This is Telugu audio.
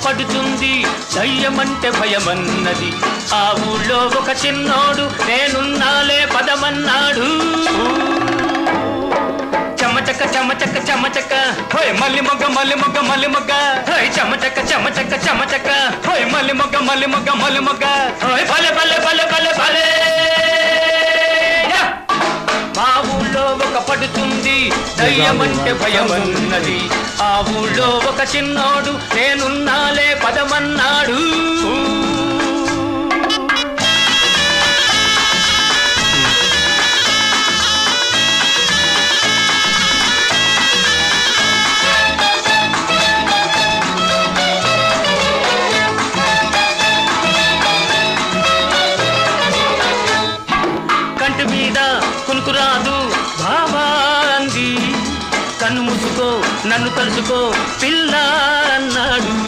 పడుతుంది దయ్యమంటే భయమన్నది ఆ ఊళ్ళో ఒక చిన్నోడు నేనున్నాలే పదమన్నాడు చమచక్క చమచక్క చమచక్క హోయ్ మల్లి మొగ్గ మల్లి మొగ్గ మల్లి మొగ్గ హోయ్ చమచక్క చమచక్క చమచక్క హోయ్ మల్లి మొగ్గ మల్లి మొగ్గ మల్లి మొగ్గ హోయ్ భలే భలే భలే భలే భలే మా ఊళ్ళో ఒక పడుతుంది దయ్యమంటే భయమన్నది ఆ ఊళ్ళో ఒక చిన్నోడు నేనున్నాలే పదమన్నాడు కంటి మీద కునుకురాదు బాబా అంది కన్ను మూసుకో నన్ను కలుసుకో పిల్ల